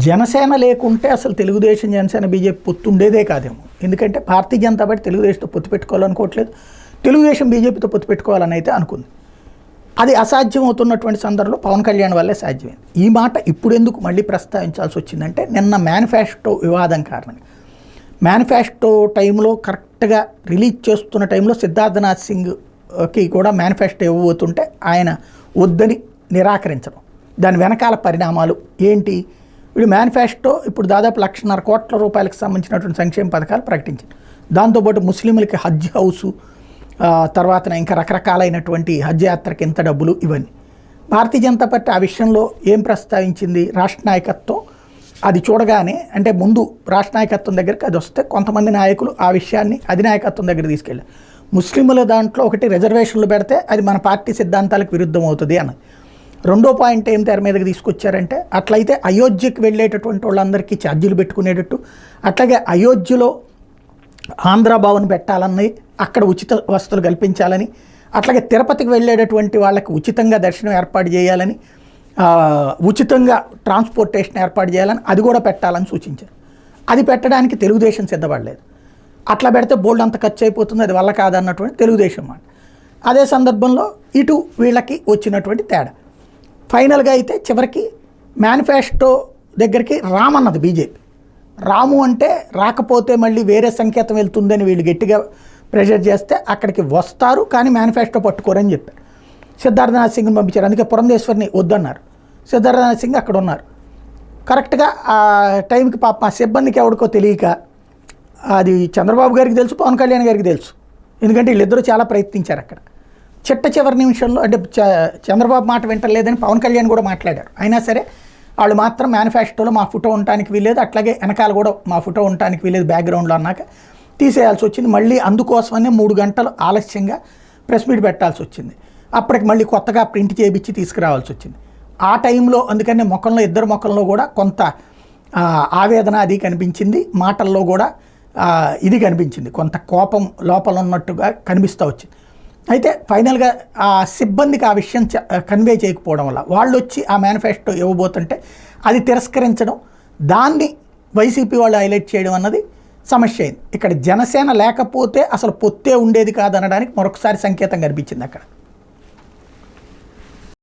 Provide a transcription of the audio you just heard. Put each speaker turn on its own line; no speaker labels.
జనసేన లేకుంటే అసలు తెలుగుదేశం జనసేన బీజేపీ పొత్తు ఉండేదే కాదేమో. ఎందుకంటే భారతీయ జనతా పార్టీ తెలుగుదేశంతో పొత్తు పెట్టుకోవాలనుకోవట్లేదు, తెలుగుదేశం బీజేపీతో పొత్తు పెట్టుకోవాలని అయితే అనుకుంది. అది అసాధ్యం అవుతున్నటువంటి సందర్భంలో పవన్ కళ్యాణ్ వల్లే సాధ్యమైంది. ఈ మాట ఇప్పుడు ఎందుకు మళ్ళీ ప్రస్తావించాల్సి వచ్చిందంటే నిన్న మేనిఫెస్టో వివాదం కారణంగా. మేనిఫెస్టో టైంలో కరెక్ట్గా రిలీజ్ చేస్తున్న టైంలో సిద్ధార్థనాథ్ సింగ్కి కూడా మేనిఫెస్టో ఇవ్వబోతుంటే ఆయన వద్దని నిరాకరించడం, దాని వెనకాల పరిణామాలు ఏంటి? వీళ్ళు మేనిఫెస్టో ఇప్పుడు దాదాపు 1,50,000 కోట్ల రూపాయలకు సంబంధించినటువంటి సంక్షేమ పథకాలు ప్రకటించింది. దాంతోపాటు ముస్లింలకి హజ్ హౌసు, తర్వాత ఇంకా రకరకాలైనటువంటి హజ్ యాత్రకి ఎంత డబ్బులు, ఇవన్నీ. భారతీయ జనతా పార్టీ ఆ విషయంలో ఏం ప్రస్తావించింది? రాష్ట్ర నాయకత్వం అది చూడగానే, అంటే ముందు రాష్ట్ర నాయకత్వం దగ్గరికి అది వస్తే కొంతమంది నాయకులు ఆ విషయాన్ని అధినాయకత్వం దగ్గర తీసుకెళ్ళారు. ముస్లింల దాంట్లో ఒకటి రిజర్వేషన్లు పెడితే అది మన పార్టీ సిద్ధాంతాలకు విరుద్ధం అవుతుంది అన్నది. రెండో పాయింట్ ఏం తెర మీదకి తీసుకొచ్చారంటే, అట్లయితే అయోధ్యకు వెళ్ళేటటువంటి వాళ్ళందరికీ ఛార్జీలు పెట్టుకునేటట్టు, అట్లాగే అయోధ్యలో ఆంధ్ర భవన్ పెట్టాలని, అక్కడ ఉచిత వసతులు కల్పించాలని, అట్లాగే తిరుపతికి వెళ్ళేటటువంటి వాళ్ళకి ఉచితంగా దర్శనం ఏర్పాటు చేయాలని, ఉచితంగా ట్రాన్స్పోర్టేషన్ ఏర్పాటు చేయాలని, అది కూడా పెట్టాలని సూచించారు. అది పెట్టడానికి తెలుగుదేశం సిద్ధపడలేదు. అట్లా పెడితే బోల్డ్ అంత ఖర్చు అయిపోతుంది, అది వల్ల కాదన్నటువంటి తెలుగుదేశం మాట. అదే సందర్భంలో ఇటు వీళ్ళకి వచ్చినటువంటి తేడా. ఫైనల్గా అయితే చివరికి మేనిఫెస్టో దగ్గరికి రామన్నది బీజేపీ. రాము అంటే రాకపోతే మళ్ళీ వేరే సంకేతం వెళ్తుందని వీళ్ళు గట్టిగా ప్రెషర్ చేస్తే అక్కడికి వస్తారు, కానీ మేనిఫెస్టో పట్టుకోరని చెప్పారు. సిద్ధార్థనాథ్ సింగ్ని పంపించారు. అందుకే పురంధేశ్వరిని వద్దన్నారు. సిద్ధార్థనాథ్ సింగ్ అక్కడ ఉన్నారు. కరెక్ట్గా ఆ టైంకి పాప మా సిబ్బందికి ఎవరికో తెలియక, అది చంద్రబాబు గారికి తెలుసు, పవన్ కళ్యాణ్ గారికి తెలుసు, ఎందుకంటే వీళ్ళిద్దరూ చాలా ప్రయత్నించారు అక్కడ. చివరి నిమిషంలో అంటే చంద్రబాబు మాట వింటలేదని పవన్ కళ్యాణ్ కూడా మాట్లాడారు. అయినా సరే వాళ్ళు మాత్రం మేనిఫెస్టోలో మా ఫోటో ఉండటానికి వీలేదు, అట్లాగే వెనకాల కూడా మా ఫోటో ఉండటానికి వీలేదు బ్యాక్గ్రౌండ్లో అన్నాక తీసేయాల్సి వచ్చింది. మళ్ళీ అందుకోసమనే 3 గంటలు ఆలస్యంగా ప్రెస్ మీట్ పెట్టాల్సి వచ్చింది. అప్పటికి మళ్ళీ కొత్తగా ప్రింట్ చేయించి తీసుకురావాల్సి వచ్చింది. ఆ టైంలో అందుకనే ముఖంలో, ఇద్దరు ముఖంలో కూడా కొంత ఆవేదన అది కనిపించింది, మాటల్లో కూడా ఇది కనిపించింది, కొంత కోపం లోపల ఉన్నట్టుగా కనిపిస్తూ వచ్చింది. అయితే ఫైనల్గా ఆ సిబ్బందికి ఆ విషయం కన్వే చేయకపోవడం వల్ల వాళ్ళు వచ్చి ఆ మేనిఫెస్టో ఇవ్వబోతుంటే అది తిరస్కరించడం, దాన్ని వైసీపీ వాళ్ళు హైలైట్ చేయడం అన్నది సమస్య అయింది. ఇక్కడ జనసేన లేకపోతే అసలు పొత్తే ఉండేది కాదనడానికి మరొకసారి సంకేతం కనిపించింది అక్కడ.